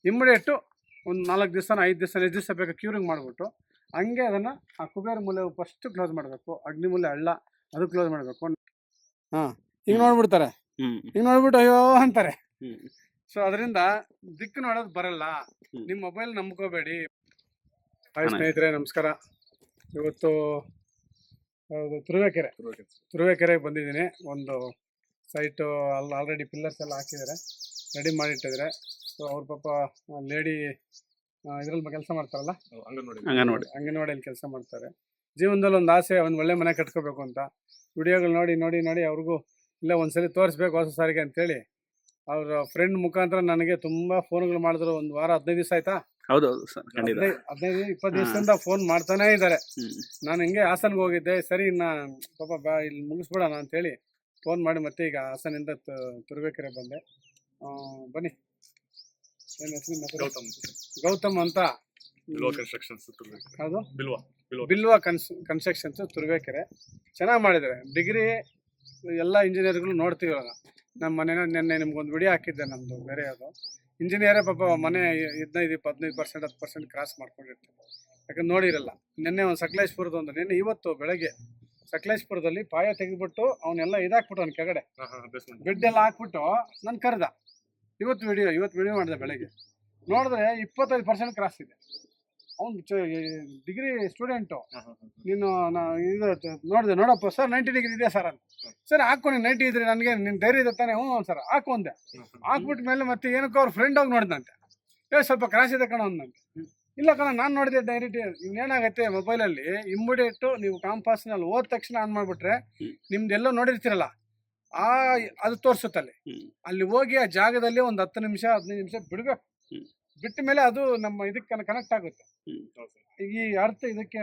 Immediate ಒಂದು 4 ದಿವಸ 5 ದಿವಸ ಎಷ್ಟು ದಿವಸ ಬೇಕು ಕ್ಯೂರಿಂಗ್ ಮಾಡಿಬಿಟ್ಟು ಹಂಗೆ ಅದನ್ನು ಆ ಕುಬೇರ ಮೂಲೆ ಫಸ್ಟ್ ಕ್ಲೋಸ್ ಮಾಡಬೇಕು. ಅಗ್ನಿಮೂಲೆ ಹಳ್ಳ ಅದು ಕ್ಲೋಸ್ ಮಾಡಬೇಕು. ಹಾಂ, ಈಗ ನೋಡ್ಬಿಡ್ತಾರೆ, ಈಗ ನೋಡ್ಬಿಟ್ಟು ಅಯ್ಯೋ ಅಂತಾರೆ. ಸೊ ಅದರಿಂದ ದಿಕ್ಕು ನೋಡೋದು ಬರಲ್ಲ. ನಿಮ್ಮ ಮೊಬೈಲ್ ನಂಬ್ಕೋಬೇಡಿ. ಹಾಯ್ ಸ್ನೇಹಿತರೆ, ನಮಸ್ಕಾರ. ಇವತ್ತು ತುರುವೇಕೆರೆಗೆ ಬಂದಿದ್ದೀನಿ. ಒಂದು ಸೈಟು ಅಲ್ಲಿ ಆಲ್ರೆಡಿ ಪಿಲ್ಲರ್ಸ್ ಎಲ್ಲ ಹಾಕಿದ್ದಾರೆ, ರೆಡಿ ಮಾಡಿಟ್ಟಿದ್ದಾರೆ. ಸೊ ಅವ್ರ ಪಾಪ ಲೇಡಿ ಇದ್ರಲ್ಲಿ ಕೆಲಸ ಮಾಡ್ತಾರಲ್ಲ, ಅಂಗನವಾಡಿಯಲ್ಲಿ ಕೆಲಸ ಮಾಡ್ತಾರೆ. ಜೀವನದಲ್ಲಿ ಒಂದು ಆಸೆ, ಒಂದು ಒಳ್ಳೆ ಮನೆ ಕಟ್ಕೋಬೇಕು ಅಂತ. ವಿಡಿಯೋಗಳು ನೋಡಿ ನೋಡಿ ನೋಡಿ ಅವ್ರಿಗೂ ಇಲ್ಲ ಒಂದ್ಸಲಿ ತೋರಿಸ್ಬೇಕು ಹೊಸ ಸಾರಿಗೆ ಅಂತೇಳಿ ಅವ್ರ ಫ್ರೆಂಡ್ ಮುಖಾಂತರ ನನಗೆ ತುಂಬ ಫೋನ್ಗಳು ಮಾಡಿದ್ರು. ಒಂದು ವಾರ 15 ದಿವಸ ಆಯ್ತಾ? ಹೌದೌದು ಸರ್, 15-20 ದಿವಸದಿಂದ ಫೋನ್ ಮಾಡ್ತಾನೇ ಇದ್ದಾರೆ. ನಾನು ಹಿಂಗೆ ಹಾಸನ್ಗೆ ಹೋಗಿದ್ದೆ. ಸರಿ, ಇನ್ನು ಪಾಪ ಇಲ್ಲಿ ಮುಗಿಸ್ಬಿಡೋಣ ಅಂತೇಳಿ ಫೋನ್ ಮಾಡಿ ಮತ್ತೆ ಈಗ ಹಾಸನಿಂದ ತುರುವೇಕೆರೆ ಬಂದೆ. ಬನ್ನಿ. ಏನು ಹೆಸರು? ಗೌತಮ್ ಅಂತ. ಹೌದು, ಬಿಲ್ವಾ ಕನ್ಸ್ಟ್ರಕ್ಷನ್ಸ್ ತುರುವೇಕೆರೆ. ಚೆನ್ನಾಗಿ ಮಾಡಿದ್ದಾರೆ. ಡಿಗ್ರಿ ಎಲ್ಲ ಇಂಜಿನಿಯರ್ಗಳು ನೋಡ್ತೀವಲ್ಲ. ನಮ್ಮ ಮನೇನ ನಿನ್ನೆ ನಿಮ್ಗೊಂದು ವಿಡಿಯೋ ಹಾಕಿದ್ದೆ, ನಮ್ಮದು ಬೇರೆ ಯಾವುದು ಇಂಜಿನಿಯರೇ ಪಾಪ ಮನೆ 15% 10% ಕ್ರಾಸ್ ಮಾಡ್ಕೊಂಡಿರ್ತಾರೆ. ಯಾಕಂದ್ರೆ ನೋಡಿರಲ್ಲ. ನಿನ್ನೆ ಒಂದು ಸಕಲೇಶ್ಪುರದ ಒಂದು ಇವತ್ತು ಬೆಳಗ್ಗೆ ಸಕಲೇಶ್ಪುರದಲ್ಲಿ ಪಾಯ ತೆಗೆದ್ಬಿಟ್ಟು ಅವನ್ನೆಲ್ಲ ಇದಾಕ್ಬಿಟ್ಟು ಅವ್ನ ಕೆಳಗಡೆ ಬೆಡ್ ಎಲ್ಲ ಹಾಕ್ಬಿಟ್ಟು ನಾನು ಕರೆದ. ಇವತ್ತು ವಿಡಿಯೋ ಮಾಡಿದೆ. ಬೆಳಗ್ಗೆ ನೋಡಿದ್ರೆ 25% ಕ್ರಾಸ್ ಇದೆ. ಅವ್ನು ಡಿಗ್ರಿ ಸ್ಟೂಡೆಂಟು. ನೀನು ಇದು ನೋಡಿದೆ, ನೋಡಪ್ಪ ಸರ್ 90 ಡಿಗ್ರಿ ಇದೆ ಸರ್ ಅಂತ. ಸರ್ ಹಾಕೊಂಡು 90 ಇದ್ರೆ ನನಗೆ ನಿನ್ನ ಧೈರ್ಯ ಇದೆ ತಾನೆ? ಹ್ಞೂ ಸರ್ ಹಾಕೊಂಡೆ. ಹಾಕ್ಬಿಟ್ಟ ಮೇಲೆ ಮತ್ತೆ ಏನಕ್ಕೋ ಅವ್ರ ಫ್ರೆಂಡ್ ಹೋಗಿ ನೋಡಿದಂತೆ. ಸ್ವಲ್ಪ ಕ್ರಾಸ್ ಇದೆ ಕಣ ಅಂದಂತೆ. ಇಲ್ಲ ಕಣ, ನಾನು ನೋಡಿದೆ ಡೈರೆಕ್ಟ್. ಇನ್ನೇನಾಗತ್ತೆ, ಮೊಬೈಲಲ್ಲಿ ಇಮ್ಮಿಡಿಯೇಟು ನೀವು ಕಾಂಪಾಸ್ನಲ್ಲಿ ಹೋದ ತಕ್ಷಣ ಆನ್ ಮಾಡಿಬಿಟ್ರೆ ನಿಮ್ದೆಲ್ಲೋ ನೋಡಿರ್ತೀರಲ್ಲ, ಅದು ತೋರಿಸುತ್ತಲ್ಲಿ. ಅಲ್ಲಿ ಹೋಗಿ ಆ ಜಾಗದಲ್ಲಿ ಒಂದು 10 ನಿಮಿಷ 15 ನಿಮಿಷ ಬಿಡಬೇಕು. ಬಿಟ್ಟ ಮೇಲೆ ಅದು ನಮ್ಮ ಇದಕ್ಕೆ ಕನೆಕ್ಟ್ ಆಗುತ್ತೆ. ಈ ಅರ್ಥ ಇದಕ್ಕೆ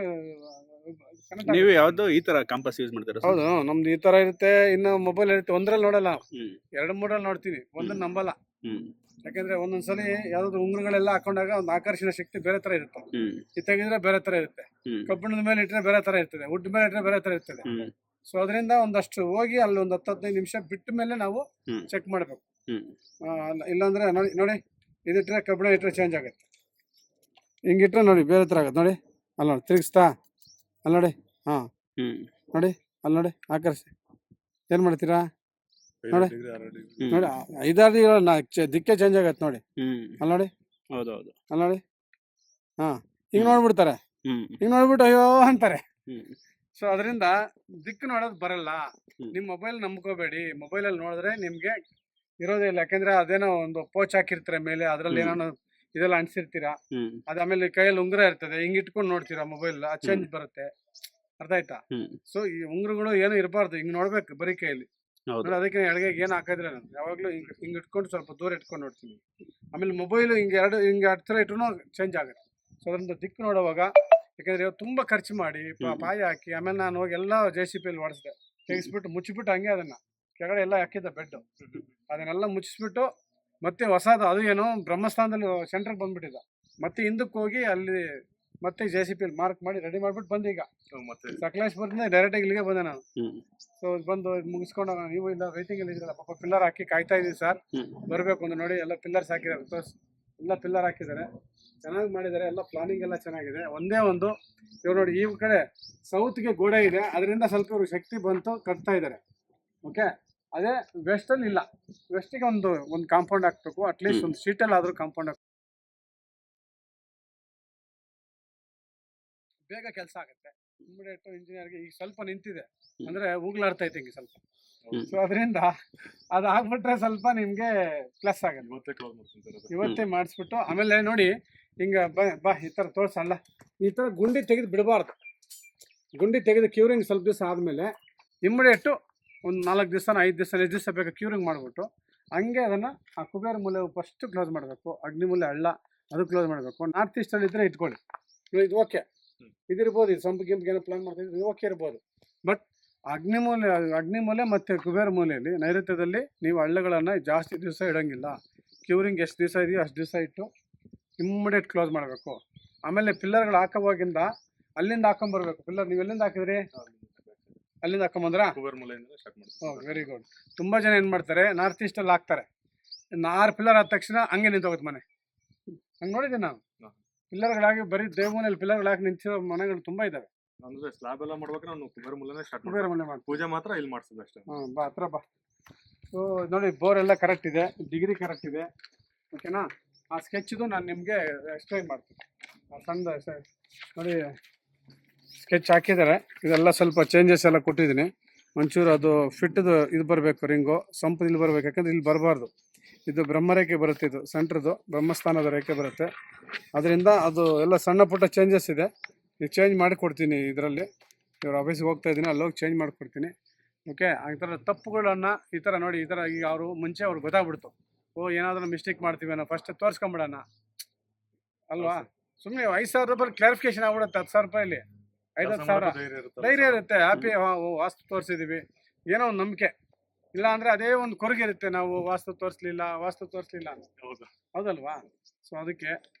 ನೀವು ಯಾವ್ದು ಈ ತರ ಕಾಂಪಾಸ್ ಯೂಸ್ ಮಾಡ್ತೀರಾ? ಹೌದು, ನಮ್ದು ಈ ತರ ಇರುತ್ತೆ. ಇನ್ನು ಮೊಬೈಲ್ ಇರುತ್ತೆ, ಒಂದ್ರಲ್ಲಿ ನೋಡಲ್ಲ, 2-3 ನೋಡ್ತೀವಿ. ಒಂದನ್ನ ನಂಬಲ್ಲ. ಯಾಕಂದ್ರೆ ಒಂದೊಂದ್ಸಲಿ ಯಾವ್ದಾದ್ರು ಉಂಗುರಗಳೆಲ್ಲ ಹಾಕೊಂಡಾಗ ಒಂದು ಆಕರ್ಷಣ ಶಕ್ತಿ ಬೇರೆ ತರ ಇರುತ್ತೆ. ಇದು ತೆಗೆದ್ರೆ ಬೇರೆ ತರ ಇರುತ್ತೆ. ಕಬ್ಬಿಣದ ಮೇಲೆ ಇಟ್ಟರೆ ಬೇರೆ ತರ ಇರ್ತದೆ, ವುಡ್ ಮೇಲೆ ಇಟ್ಟರೆ ಬೇರೆ ತರ ಇರ್ತದೆ. ಸೊ ಅದರಿಂದ ಒಂದಷ್ಟು ಹೋಗಿ ಅಲ್ಲಿ ಒಂದು 10-15 ನಿಮಿಷ ಬಿಟ್ಟ ಮೇಲೆ ನಾವು ಚೆಕ್ ಮಾಡಬೇಕು. ಇಲ್ಲಾಂದ್ರೆ ನೋಡಿ ಇದಿಟ್ರೆ ಕಬ್ಬಿಣ ಇಟ್ಟರೆ ಚೇಂಜ್ ಆಗುತ್ತೆ. ಹಿಂಗಿಟ್ರೆ ನೋಡಿ ಬೇರೆ ಥರ ಆಗುತ್ತೆ. ನೋಡಿ ಅಲ್ಲಿ ನೋಡಿ ತಿರುಗಿಸ್ತಾ, ಅಲ್ಲಿ ನೋಡಿ. ಹಾಂ, ನೋಡಿ ಅಲ್ಲಿ ನೋಡಿ ಆಕರ್ಷಿ. ಏನು ಮಾಡ್ತೀರಾ ನೋಡಿ, ನೋಡಿ 5-6 ದಿಕ್ಕೇ ಚೇಂಜ್ ಆಗತ್ತೆ. ನೋಡಿ ಅಲ್ಲಿ ನೋಡಿ. ಹೌದೌದು, ಅಲ್ಲಿ ನೋಡಿ. ಹಾಂ, ಈಗ ನೋಡ್ಬಿಡ್ತಾರೆ, ಈಗ ನೋಡ್ಬಿಟ್ಟು ಅಯ್ಯೋ ಅಂತಾರೆ. ಸೊ ಅದರಿಂದ ದಿಕ್ಕು ನೋಡೋದು ಬರಲ್ಲ. ನಿಮ್ಮ ಮೊಬೈಲ್ ನಂಬ್ಕೋಬೇಡಿ. ಮೊಬೈಲಲ್ಲಿ ನೋಡಿದ್ರೆ ನಿಮಗೆ ಇರೋದೇ ಇಲ್ಲ. ಯಾಕಂದ್ರೆ ಅದೇನೋ ಒಂದು ಪೋಚ್ ಹಾಕಿರ್ತಾರೆ ಮೇಲೆ, ಅದ್ರಲ್ಲಿ ಏನೋ ಇದೆಲ್ಲ ಅಂಟಿಸಿರ್ತೀರಾ. ಅದಾದ್ಮೇಲೆ ಕೈಯಲ್ಲಿ ಉಂಗುರ ಇರ್ತದೆ, ಹಿಂಗ್ ಇಟ್ಕೊಂಡು ನೋಡ್ತೀರಾ ಮೊಬೈಲ್, ಆ ಚೇಂಜ್ ಬರುತ್ತೆ. ಅರ್ಥ ಆಯ್ತಾ? ಸೊ ಈ ಉಂಗುರಗಳು ಏನು ಇರಬಾರ್ದು, ಹಿಂಗ್ ನೋಡ್ಬೇಕು ಬರೀ ಕೈಯಲ್ಲಿ. ಅದಕ್ಕೆ ಎಡಗೆ ಏನು ಹಾಕಿದ್ರೆ ನಾನು ಯಾವಾಗ್ಲೂ ಹಿಂಗ್ ಇಟ್ಕೊಂಡು ಸ್ವಲ್ಪ ದೂರ ಇಟ್ಕೊಂಡು ನೋಡ್ತೀನಿ. ಆಮೇಲೆ ಮೊಬೈಲ್ ಹಿಂಗೆ ಎರಡು ಥರ ಇಟ್ರು ಚೇಂಜ್ ಆಗುತ್ತೆ. ಸೊ ಅದರಿಂದ ದಿಕ್ಕು ನೋಡುವಾಗ, ಯಾಕಂದ್ರೆ ತುಂಬಾ ಖರ್ಚು ಮಾಡಿ ಪಾಯ ಹಾಕಿ ಆಮೇಲೆ ನಾನು ಹೋಗಿ ಎಲ್ಲ JCB ಓಡಿಸಿದೆ, ತೆಗಿಸ್ಬಿಟ್ಟು ಮುಚ್ಚಿಬಿಟ್ಟು ಹಂಗೆ ಅದನ್ನ ಕೆಳಗಡೆ ಎಲ್ಲ ಹಾಕಿದ್ದೆ ಬೆಡ್, ಅದನ್ನೆಲ್ಲ ಮುಚ್ಚಿಸ್ಬಿಟ್ಟು ಮತ್ತೆ ಹೊಸದು ಅದು ಏನು ಬ್ರಹ್ಮಸ್ಥಾನದಲ್ಲಿ ಸೆಂಟ್ರಿಗೆ ಬಂದ್ಬಿಟ್ಟಿದ್ದ. ಮತ್ತೆ ಹಿಂದಕ್ಕೆ ಹೋಗಿ ಅಲ್ಲಿ ಮತ್ತೆ JCB ಮಾರ್ಕ್ ಮಾಡಿ ರೆಡಿ ಮಾಡ್ಬಿಟ್ಟು ಬಂದೆ. ಈಗ ಸಕಲೇಶ್ಪುರದಿಂದ ಡೈರೆಕ್ಟಾಗಿ ಇಲ್ಲಿಗೆ ಬಂದೆ ನಾನು. ಸೊ ಬಂದು ಮುಗಿಸ್ಕೊಂಡು ನೀವು ಇಲ್ಲ ವೇಟಿಂಗ್ ಅಲ್ಲಿ ಇದ್ರಲ್ಲ, ಪಾಪ ಪಿಲ್ಲರ್ ಹಾಕಿ ಕಾಯ್ತಾ ಇದೀವಿ ಸರ್, ಬರಬೇಕು ಅಂತ. ನೋಡಿ ಎಲ್ಲ ಪಿಲ್ಲರ್ಸ್ ಹಾಕಿದ್ದಾರೆ, ಎಲ್ಲ ಪಿಲ್ಲರ್ ಹಾಕಿದ್ದಾರೆ, ಚೆನ್ನಾಗಿ ಮಾಡಿದ್ದಾರೆ. ಎಲ್ಲ ಪ್ಲಾನಿಂಗ್ ಎಲ್ಲ ಚೆನ್ನಾಗಿದೆ. ಒಂದೇ ಒಂದು ಇವ್ರು ನೋಡಿ, ಈ ಕಡೆ ಸೌತ್ಗೆ ಗೋಡೆ ಇದೆ, ಅದರಿಂದ ಸ್ವಲ್ಪ ಇವ್ರಿಗೆ ಶಕ್ತಿ ಬಂತು, ಕಟ್ತಾ ಇದ್ದಾರೆ. ಓಕೆ, ಅದೇ ವೆಸ್ಟಲ್ಲಿ ಇಲ್ಲ. ವೆಸ್ಟಿಗೆ ಒಂದು ಕಾಂಪೌಂಡ್ ಹಾಕ್ಬೇಕು, ಅಟ್ಲೀಸ್ಟ್ ಒಂದು ಶೀಟಲ್ಲಿ ಆದರೂ ಕಾಂಪೌಂಡ್ ಹಾಕ್ಬೇಕು. ಬೇಗ ಕೆಲಸ ಆಗುತ್ತೆ. ಇಮಿಡಿಯೇಟ್ ಇಂಜಿನಿಯರ್ಗೆ ಈಗ ಸ್ವಲ್ಪ ನಿಂತಿದೆ ಅಂದ್ರೆ ಉಗ್ಲಾಡ್ತೈತೆ ಹಿಂಗೆ ಸ್ವಲ್ಪ. ಸೊ ಅದರಿಂದ ಅದು ಆಗ್ಬಿಟ್ರೆ ಸ್ವಲ್ಪ ನಿಮ್ಗೆ ಪ್ಲಸ್ ಆಗುತ್ತೆ. ಇವತ್ತೇ ಮಾಡಿಸ್ಬಿಟ್ಟು ಆಮೇಲೆ ನೋಡಿ ಹಿಂಗೆ ಬಾ ಈ ಥರ ತೋರಿಸಲ್ಲ, ಈ ಥರ ಗುಂಡಿ ತೆಗೆದು ಬಿಡಬಾರ್ದು. ಗುಂಡಿ ತೆಗೆದು ಕ್ಯೂರಿಂಗ್ ಸ್ವಲ್ಪ ದಿವಸ ಆದಮೇಲೆ ಇಮಿಡಿಯೇಟು ಒಂದು 4 ದಿವಸ 5 ದಿವಸ ಎಷ್ಟು ದಿವಸ ಬೇಕು ಕ್ಯೂರಿಂಗ್ ಮಾಡಿಬಿಟ್ಟು ಹಂಗೆ ಅದನ್ನು ಆ ಕುಬೇರ ಮೂಲೆ ಫಸ್ಟ್ ಕ್ಲೋಸ್ ಮಾಡಬೇಕು. ಅಗ್ನಿಮೂಲೆ ಹಳ್ಳ ಅದು ಕ್ಲೋಸ್ ಮಾಡಬೇಕು. ನಾರ್ತ್ ಈಸ್ಟಲ್ಲಿ ಇದ್ದರೆ ಇಟ್ಕೊಳ್ಳಿ, ಇದು ಓಕೆ, ಇದಿರ್ಬೋದು. ಇದು ಸಂಪು ಗಿಂಪಿಗೆ ಏನೋ ಪ್ಲಾನ್ ಮಾಡ್ತಾ ಇದ್ರೆ ಓಕೆ ಇರ್ಬೋದು. ಬಟ್ ಅಗ್ನಿಮೂಲೆ ಮತ್ತು ಕುಬೇರ ಮೂಲೆಯಲ್ಲಿ ನೈಋತ್ಯದಲ್ಲಿ ನೀವು ಹಳ್ಳಗಳನ್ನು ಜಾಸ್ತಿ ದಿವಸ ಇಡೋಂಗಿಲ್ಲ. ಕ್ಯೂರಿಂಗ್ ಎಷ್ಟು ದಿವಸ ಇದೆಯೋ ಅಷ್ಟು ದಿವಸ ಇಟ್ಟು ಇಮ್ಮಿಡಿಯೇಟ್ ಕ್ಲೋಸ್ ಮಾಡಬೇಕು. ಆಮೇಲೆ ಪಿಲ್ಲರ್ಗಳು ಹಾಕೋವಾಗಿಂದ ಅಲ್ಲಿಂದ ಹಾಕೊಂಬರ್ಬೇಕು. ಪಿಲ್ಲರ್ ನೀವು ಎಲ್ಲಿಂದ ಹಾಕಿದ್ರಿ? ಅಲ್ಲಿಂದ ಹಾಕೊಂಬಂದ್ರ? Very good. ತುಂಬ ಜನ ಏನು ಮಾಡ್ತಾರೆ, ನಾರ್ತ್ ಈಸ್ಟಲ್ಲಿ ಹಾಕ್ತಾರೆ, 6 ಪಿಲ್ಲರ್ ಆದ ತಕ್ಷಣ ಹಂಗೆ ನಿಂತೋಗುತ್ತೆ ಮನೆ. ಹಂಗೆ ನೋಡಿದ್ದೀನಿ ನಾನು. ಹಾ. ಪಿಲ್ಲರ್ಗಳಾಗಿ ಬರೀ ದೇವಮನೆಯಲ್ಲಿ ಪಿಲ್ಲರ್ಗಳಾಗಿ ನಿಂತಿರೋ ಮನೆಗಳು ತುಂಬಾ ಇದಾವೆ. ಅಂದ್ರೆ ಸ್ಲಾಬ್ ಎಲ್ಲ ಮಾಡ್ಬೇಕಾದ್ರೆ ನಾವು ಕುಬೇರ ಮೂಲನೇ ಸ್ಟಾರ್ಟ್ ಕುಬೇರ ಮನೆ ಮಾಡಿ. ಪೂಜೆ ಮಾತ್ರ ಇಲ್ಲಿ ಮಾಡಿಸೋದು ಅಷ್ಟೇ. ಬಾ ಹತ್ರ ಬಾ. ಸೊ ನೋಡಿ ಬೋರ್ ಎಲ್ಲ ಕರೆಕ್ಟ್ ಇದೆ, ಡಿಗ್ರಿ ಕರೆಕ್ಟ್ ಇದೆ. ಓಕೆನಾ? ಆ ಸ್ಕೆಚ್ದು ನಾನು ನಿಮಗೆ ಎಕ್ಸ್ಪ್ಲೈನ್ ಮಾಡ್ತೀನಿ. ಸಣ್ಣ ನೋಡಿ ಸ್ಕೆಚ್ ಹಾಕಿದ್ದಾರೆ. ಇದೆಲ್ಲ ಸ್ವಲ್ಪ ಚೇಂಜಸ್ ಎಲ್ಲ ಕೊಟ್ಟಿದ್ದೀನಿ. ಒಂಚೂರು ಅದು ಫಿಟ್ದು ಇದು ಬರಬೇಕು, ರಿಂಗು ಸಂಪು ಇಲ್ಲಿ ಬರಬೇಕು. ಯಾಕಂದ್ರೆ ಇಲ್ಲಿ ಬರಬಾರ್ದು. ಇದು ಬ್ರಹ್ಮರೇಖೆ ಬರುತ್ತೆ, ಇದು ಸೆಂಟ್ರದು ಬ್ರಹ್ಮಸ್ಥಾನದ ರೇಖೆ ಬರುತ್ತೆ. ಅದರಿಂದ ಅದು ಎಲ್ಲ ಸಣ್ಣ ಪುಟ್ಟ ಚೇಂಜಸ್ ಇದೆ. ನೀವು ಚೇಂಜ್ ಮಾಡಿಕೊಡ್ತೀನಿ. ಇದರಲ್ಲಿ ಇವ್ರ ಆಫೀಸ್ಗೆ ಹೋಗ್ತಾ ಇದ್ದೀನಿ, ಅಲ್ಲಿ ಹೋಗಿ ಚೇಂಜ್ ಮಾಡಿಕೊಡ್ತೀನಿ. ಓಕೆ? ಈ ಥರ ತಪ್ಪುಗಳನ್ನು ಈ ಥರ ನೋಡಿ, ಈ ಥರ ಈಗ ಅವರು ಮುಂಚೆ ಅವ್ರಿಗೆ ಗೊತ್ತಾಗ್ಬಿಡ್ತು. ಓ ಏನಾದರೂ ಮಿಸ್ಟೇಕ್ ಮಾಡ್ತೀವಿ ಅನ್ನೋ ಫಸ್ಟ್ ತೋರಿಸ್ಕೊಂಬಿಡೋಣ ಅಲ್ವಾ? ಸುಮ್ಮನೆ 5,000 ರೂಪಾಯಿ ಕ್ಲಾರಿಫಿಕೇಶನ್ ಆಗ್ಬಿಡುತ್ತೆ. 10,000 ರೂಪಾಯಲ್ಲಿ 5,000 ಧೈರ್ಯ ಇರುತ್ತೆ. ಹ್ಯಾಪಿ ವಾಸ್ತು ತೋರಿಸಿದ್ದೀವಿ ಏನೋ ಒಂದು ನಂಬಿಕೆ. ಇಲ್ಲ ಅಂದರೆ ಅದೇ ಒಂದು ಕೊರಗೆ ಇರುತ್ತೆ, ನಾವು ವಾಸ್ತು ತೋರಿಸ್ಲಿಲ್ಲ ಅಂತ. ಹೌದಲ್ವಾ? ಸೊ ಅದಕ್ಕೆ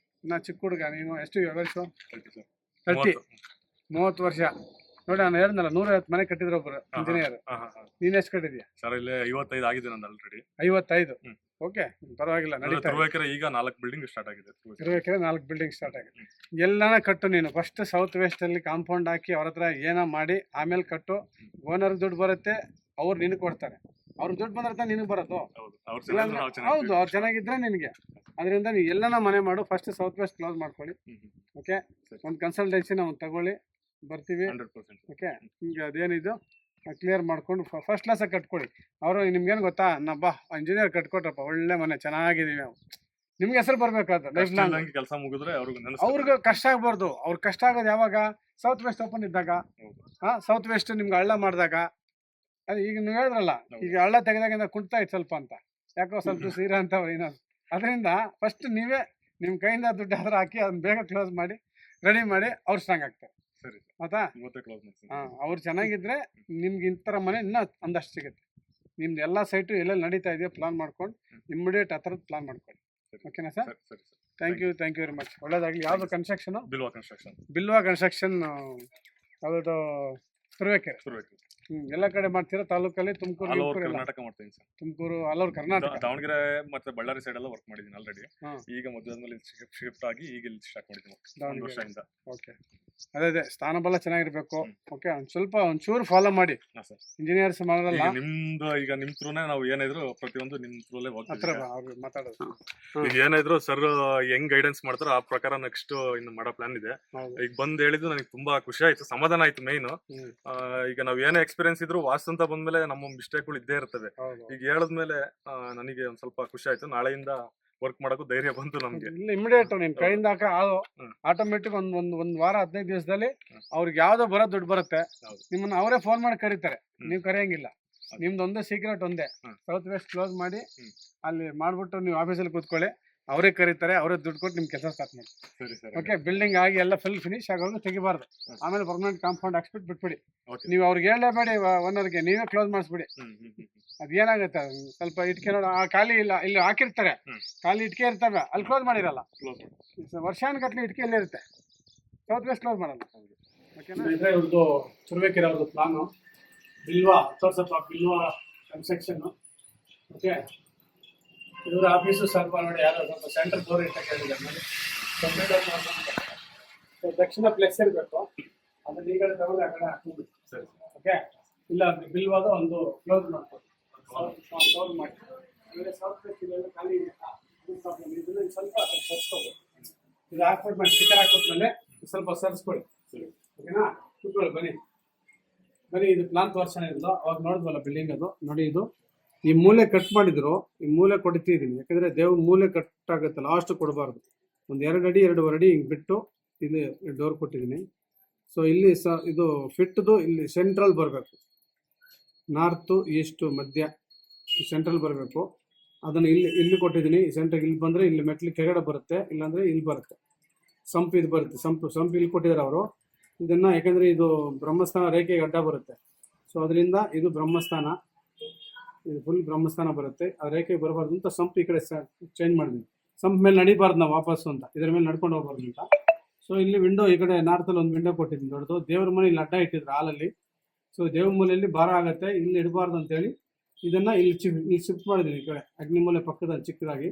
ನಾ ಚಿಕ್ಕ ಹುಡುಗ, ನೀನು ಎಷ್ಟು ವಯಸ್ಸು? 30 ವರ್ಷ. ನೋಡಿ ನಾನು ಹೇಳಿದ್ನಲ್ಲ 150 ಮನೆ ಕಟ್ಟಿದ್ರು ಒಬ್ಬರು ಇಂಜಿನಿಯರ್. ನೀನ್ ಎಷ್ಟು ಕಟ್ಟಿದ್ಯಾ? ಸರ್ ಇಲ್ಲಿ 55 ಆಗಿದೆ ನಂದು ಆಲ್ರೆಡಿ. 55. ಓಕೆ, ಪರವಾಗಿಲ್ಲ, ನಡೀತಾ ಇದೆ. ಈಗ 4 ಬಿಲ್ಡಿಂಗ್ ಸ್ಟಾರ್ಟ್ ಆಗಿದೆ. 4 ಬಿಲ್ಡಿಂಗ್ ಸ್ಟಾರ್ಟ್ ಆಗಿದೆ. ಎಲ್ಲಾನ ಕಟ್ಟು ನೀನು. ಫಸ್ಟ್ ಸೌತ್ ವೆಸ್ಟ್ ಅಲ್ಲಿ ಕಾಂಪೌಂಡ್ ಹಾಕಿ ಅವ್ರ ಹತ್ರ ಏನೋ ಮಾಡಿ ಆಮೇಲೆ ಕಟ್ಟು. ಓನರ್ ದುಡ್ಡು ಬರುತ್ತೆ, ಅವ್ರು ನಿನಗೆ ಕೊಡ್ತಾರೆ. ಅವ್ರ ದುಡ್ಡು ಬಂದ್ರೆ ನಿನಗೆ ಬರೋದು. ಹೌದು, ಅವ್ರು ಚೆನ್ನಾಗಿದ್ರೆ ನಿನಗೆ. ಅದರಿಂದ ನೀವು ಎಲ್ಲಾನ ಮನೆ ಮಾಡು. ಫಸ್ಟ್ ಸೌತ್ ವೆಸ್ಟ್ ಕ್ಲೋಸ್ ಮಾಡ್ಕೊಳ್ಳಿ. ಓಕೆ? ಒಂದು ಕನ್ಸಲ್ಟೆನ್ಸಿ ನಾವು ತಗೊಳ್ಳಿ, ಬರ್ತೀವಿ. ಓಕೆ? ಈಗ ಅದೇನಿದು ಕ್ಲಿಯರ್ ಮಾಡ್ಕೊಂಡು ಫಸ್ಟ್ ಕ್ಲಾಸಾಗಿ ಕಟ್ಕೊಳ್ಳಿ. ಅವರು ನಿಮ್ಗೇನು ಗೊತ್ತಾ, ಬಾ ಇಂಜಿನಿಯರ್ ಕಟ್ಕೊಟ್ರಪ್ಪ, ಒಳ್ಳೆ ಮನೆ, ಚೆನ್ನಾಗಿದ್ದೀವಿ ನಾವು, ನಿಮ್ಗೆ ಹೆಸರು ಬರ್ಬೇಕಾದ ಲೈಫ್ ಲಾಂಗ್. ಕೆಲಸ ಮುಗಿದ್ರೆ ಅವ್ರಿಗೆ ಕಷ್ಟ ಆಗ್ಬಾರ್ದು. ಅವ್ರಿಗೆ ಕಷ್ಟ ಆಗೋದು ಯಾವಾಗ? ಸೌತ್ ವೆಸ್ಟ್ ಓಪನ್ ಇದ್ದಾಗ. ಸೌತ್ ವೆಸ್ಟ್ ನಿಮ್ಗೆ ಹಳ್ಳ ಮಾಡಿದಾಗ. ಅದು ಈಗ ನೀವು ಹೇಳಿದ್ರಲ್ಲ, ಈಗ ಹಳ್ಳ ತೆಗೆದಾಗಿಂದ ಕುಂಟ್ತಾ ಇತ್ತು ಸ್ವಲ್ಪ ಅಂತ, ಯಾಕೋ ಸ್ವಲ್ಪ ಸೀರೆ ಅಂತ ಇನ್ನೊಂದು. ಅದರಿಂದ ಫಸ್ಟ್ ನೀವೇ ನಿಮ್ಮ ಕೈಯಿಂದ ದುಡ್ಡು ಆದ್ರೆ ಹಾಕಿ ಅದನ್ನ ಬೇಗ ಕ್ಲೋಸ್ ಮಾಡಿ ರೆಡಿ ಮಾಡಿ ಅವ್ರು ಸ್ಟ್ರಾಂಗ್ ಆಗ್ತಾರೆ. ಆಯ್ತಾ? ಅವ್ರು ಚೆನ್ನಾಗಿದ್ರೆ ನಿಮ್ಗೆ ಇಂಥರ ಮನೆ ಇನ್ನೂ ಒಂದಷ್ಟು ಸಿಗುತ್ತೆ. ನಿಮ್ದು ಎಲ್ಲ ಸೈಟು ಎಲ್ಲೆಲ್ಲಿ ನಡೀತಾ ಇದೆಯೋ ಪ್ಲಾನ್ ಮಾಡ್ಕೊಂಡು ಇಮ್ಮಿಡಿಯೇಟ್ ಆ ಥರದ್ದು ಪ್ಲಾನ್ ಮಾಡ್ಕೊಳ್ಳಿ. ಓಕೆನಾ sir? Thank you very much. ಒಳ್ಳೇದಾಗಲಿ. ಯಾವುದು ಕನ್ಸ್ಟ್ರಕ್ಷನು? ಬಿಲ್ವಾ ಕನ್ಸ್ಟ್ರಕ್ಷನ್. ಯಾವುದು? ತುರುವೇಕೆರೆ. ಎಲ್ಲ ಕಡೆ ಮಾಡ್ತೀರಾ? ತಾಲೂಕಲ್ಲಿ ತುಮಕೂರು ಕರ್ನಾಟಕ ಮಾಡ್ತೀನಿ sir. Tumakuru all over Karnataka. Davanagere ಮತ್ತೆ ಬಳ್ಳಾರಿ ಸೈಡ್ ಎಲ್ಲ ವರ್ಕ್ ಮಾಡಿದ್ದೀನಿ ಆಲ್ರೆಡಿ. ಈಗ ಮದುವೆ ಶಿಫ್ಟ್ ಆಗಿ ಈಗ ಇಲ್ಲಿ ಸ್ಟಾರ್ಟ್ ಮಾಡಿದ್ದೀನಿ 1 ವರ್ಷದಿಂದ. ಓಕೆ, ಅದೇ ಸ್ಥಾನಬಲ ಚೆನ್ನಾಗಿರ್ಬೇಕು. ಓಕೆ, ಒಂಚೂರು ಫಾಲೋ ಮಾಡಿ. ಇಂಜಿನಿಯರ್ಸ್ ಮಾಡಲ್ಲ. ನಿಮ್ದು ಈಗ ನಿಮ್ ಥ್ರೂನೇ ನಾವು ಏನಿದ್ರು ಪ್ರತಿಯೊಂದು ನಿಮ್ ಥ್ರೂಲೇ ಮಾತಾಡೋದು. ಈಗ ಏನಿದ್ರು ಸರ್ ಹೆಂಗ್ ಗೈಡೆನ್ಸ್ ಮಾಡ್ತಾರೋ ಆ ಪ್ರಕಾರ ನೆಕ್ಸ್ಟ್ ಇನ್ನು ಮಾಡೋ ಪ್ಲಾನ್ ಇದೆ. ಈಗ ಬಂದ್ ಹೇಳಿದ್ದು ನನಗೆ ತುಂಬಾ ಖುಷಿ ಆಯ್ತು, ಸಮಾಧಾನ ಆಯ್ತು. ಮೇನ್ ಈಗ ನಾವ್ ಏನೇ ಎಕ್ಸ್ಪೀರಿಯನ್ಸ್ ಇದ್ರು ವಾಸ್ತು ಅಂತ ಬಂದ್ಮೇಲೆ ನಮ್ಮ ಮಿಸ್ಟೇಕ್ಗಳು ಇದ್ದೇ ಇರ್ತವೆ. ಈಗ ಹೇಳದ್ಮೇಲೆ ನನಗೆ ಒಂದ್ ಸ್ವಲ್ಪ ಖುಷಿ ಆಯ್ತು. ನಾಳೆಯಿಂದ ವರ್ಕ್ ಮಾಡಕ್ಕೂ ಧೈರ್ಯ ಬಂತು ನಮ್ಗೆ. ಇಮಿಡಿಯೇಟ್ ನಿಮ್ ಕೈಯಿಂದ ಆಟೋಮೆಟಿಕ್ ಒಂದ್ ವಾರ 15 ದಿವಸದಲ್ಲಿ ಅವ್ರಿಗೆ ಯಾವ್ದೋ ಬರೋ ದುಡ್ಡು ಬರುತ್ತೆ. ನಿಮ್ಮನ್ನ ಅವರೇ ಫೋನ್ ಮಾಡಿ ಕರೀತಾರೆ, ನೀವು ಕರೆಯಂಗಿಲ್ಲ. ನಿಮ್ದು ಒಂದೇ ಸೀಕ್ರೆಟ್ ಒಂದೇ, ಸೌತ್ ವೆಸ್ಟ್ ಕ್ಲೋಸ್ ಮಾಡಿ ಅಲ್ಲಿ ಮಾಡ್ಬಿಟ್ಟು ನೀವು ಆಫೀಸಲ್ಲಿ ಕೂತ್ಕೊಳ್ಳಿ. ಅವರೇ ಕರೀತಾರೆ, ಅವರೇ ದುಡ್ಡು ಕೊಟ್ಟು ನಿಮ್ ಕೆಲಸ ಸ್ಟಾರ್ಟ್ ಮಾಡಿ. ಓಕೆ? ಬಿಲ್ಡಿಂಗ್ ಆಗಿ ಎಲ್ಲ ಫುಲ್ ಫಿನಿಶ್ ಆಗೋದು ತೆಗಿಬಾರ್ದು. ಆಮೇಲೆ ಪರ್ಮನೆಂಟ್ ಕಾಂಪೌಂಡ್ ಹಾಕ್ಸ್ಬಿಟ್ಟು ಬಿಟ್ಬಿಡಿ. ನೀವು ಅವ್ರಿಗೆ ಹೇಳಲೇಬೇಡಿ, ಓನರ್ಗೆ ನೀವೇ ಕ್ಲೋಸ್ ಮಾಡಿಸ್ಬಿಡಿ. ಅದೇನಾಗುತ್ತೆ, ಸ್ವಲ್ಪ ಇಟ್ಕೆ ನೋಡಿ ಆ ಖಾಲಿ ಇಲ್ಲ, ಇಲ್ಲಿ ಹಾಕಿರ್ತಾರೆ, ಖಾಲಿ ಇಟ್ಕೆ ಇರ್ತವೆ, ಅಲ್ಲಿ ಕ್ಲೋಸ್ ಮಾಡಿರಲ್ಲ. ವರ್ಷಾನುಗಟ್ಲೆ ಇಟ್ಕೆ ಇಲ್ಲೇ ಇರುತ್ತೆ. ಸೌತ್ ವೆಸ್ಟ್ ಕ್ಲೋಸ್ ಮಾಡಲ್ಲ. ಓಕೆನಾ? ಇದ್ರೆ ಇವ್ರದ್ದು ತುರುವೇಕೆರೆ ಅವ್ರದ್ದು ಪ್ಲಾನು. ಬಿಲ್ವಾ ತೋರ್ಸಪ್ಪ, ಬಿಲ್ವಾ ಕನ್ಸ್ಟ್ರಕ್ಷನ್. ಓಕೆ, ಇವ್ರ ಆಫೀಸು ಸ್ವಲ್ಪ ನೋಡಿ, ಯಾರೋ ಸ್ವಲ್ಪ ಸೆಂಟ್ರಲ್ ಡೋರ್ ಇಟ್ಟ ಕೇಳಿದ್ದಾರೆ ನೋಡಿ. ದಕ್ಷಿಣ ಪ್ಲೇಸ್ ಇರಬೇಕು. ಅದನ್ನ ಈ ಕಡೆ ತಗೊಂಡು ಆ ಕಡೆ ಹಾಕ್ಬೋದು. ಓಕೆ? ಇಲ್ಲ ಬಿಲ್ವಾದ ಒಂದು ಕ್ಲೋಸ್ ಮಾಡ್ಬೋದು. ಕ್ಲೋಸ್ ಮಾಡಿ ಸೌತ್ ವೆಸ್ಟ್ ಇದೆಲ್ಲ ಖಾಲಿ ಇದೆ. ಇದನ್ನ ಸ್ವಲ್ಪ ಸರ್ಸ್ಕೋಬೋದು. ಇದು ಹಾಕ್ಬಿಟ್ಟು ಮಾಡಿ ಸ್ಟಿಕರ್ ಹಾಕ್ಬಿಟ್ಮೇಲೆ ಸ್ವಲ್ಪ ಸರ್ಸ್ಕೊಳ್ಳಿ. ಓಕೆನಾ? ಕೂತ್ಕೊಳ್ಳಿ, ಬನ್ನಿ. ಇದು ಪ್ಲಾನ್ ತೋರ್ಸೋಣ ಇರೋದು. ಅವಾಗ ನೋಡಿದ್ವಲ್ಲ ಬಿಲ್ಡಿಂಗ್ ಅದು ನೋಡಿ. ಇದು ಈ ಮೂಲೆ ಕಟ್ ಮಾಡಿದ್ರು, ಈ ಮೂಲೆ ಕೊಡ್ತಿದ್ದೀನಿ. ಯಾಕಂದ್ರೆ ದೇವ್ ಮೂಲೆ ಕಟ್ ಆಗುತ್ತೆ, ಲಾಸ್ಟ್ ಕೊಡಬಾರ್ದು. ಒಂದು 2 ಅಡಿ 2.5 ಅಡಿ ಹಿಂಗೆ ಬಿಟ್ಟು ಇಲ್ಲಿ ಡೋರ್ ಕೊಟ್ಟಿದ್ದೀನಿ. ಸೊ ಇಲ್ಲಿ ಇದು ಫಿಟ್ದು ಇಲ್ಲಿ ಸೆಂಟ್ರಲ್ ಬರಬೇಕು. ನಾರ್ತು ಈಸ್ಟು ಮಧ್ಯ ಸೆಂಟ್ರಲ್ ಬರಬೇಕು. ಅದನ್ನು ಇಲ್ಲಿ ಕೊಟ್ಟಿದ್ದೀನಿ. ಈ ಸೆಂಟ್ರಿಗೆ ಇಲ್ಲಿ ಬಂದರೆ ಇಲ್ಲಿ ಮೆಟ್ಲು ಕೆಳಗಡೆ ಬರುತ್ತೆ, ಇಲ್ಲಾಂದರೆ ಇಲ್ಲಿ ಬರುತ್ತೆ. ಸಂಪ್ ಇದು ಬರುತ್ತೆ. ಸಂಪ್ ಇಲ್ಲಿ ಕೊಟ್ಟಿದ್ದಾರೆ ಅವರು. ಇದನ್ನು ಯಾಕಂದರೆ ಇದು ಬ್ರಹ್ಮಸ್ಥಾನ ರೇಖೆಗೆ ಅಡ್ಡ ಬರುತ್ತೆ. ಸೊ ಅದರಿಂದ ಇದು ಬ್ರಹ್ಮಸ್ಥಾನ, ಇದು ಫುಲ್ ಬ್ರಹ್ಮಸ್ಥಾನ ಬರುತ್ತೆ. ಆ ರೇಖೆಗೆ ಬರಬಾರ್ದು ಅಂತ ಸಂಪ್ ಈ ಕಡೆ ಚೇಂಜ್ ಮಾಡಿದ್ವಿ. ಸಂಪ್ ಮೇಲೆ ನಡಿಬಾರ್ದು ನಾವು ವಾಪಸ್ಸು ಅಂತ, ಇದರ ಮೇಲೆ ನಡ್ಕೊಂಡು ಹೋಗ್ಬಾರ್ದು ಅಂತ. ಸೊ ಇಲ್ಲಿ ವಿಂಡೋ ಈ ಕಡೆ ನಾರ್ತಲ್ಲಿ ಒಂದು ವಿಂಡೋ ಕೊಟ್ಟಿದ್ದೀನಿ ದೊಡ್ಡದು. ದೇವ್ರ ಮನೆ ಇಲ್ಲಿ ಅಡ್ಡ ಇಟ್ಟಿದ್ರು ಹಾಲಲ್ಲಿ. ಸೊ ದೇವ್ರ ಮೂಲೆಯಲ್ಲಿ ಭಾರ ಆಗುತ್ತೆ, ಇಲ್ಲಿ ಇಡಬಾರ್ದು ಅಂತೇಳಿ ಇದನ್ನು ಇಲ್ಲಿ ಶಿಫ್ಟ್ ಮಾಡಿದ್ದೀನಿ. ಈ ಕಡೆ ಅಗ್ನಿಮೂಲೆ ಪಕ್ಕದಲ್ಲಿ ಚಿಕ್ಕದಾಗಿ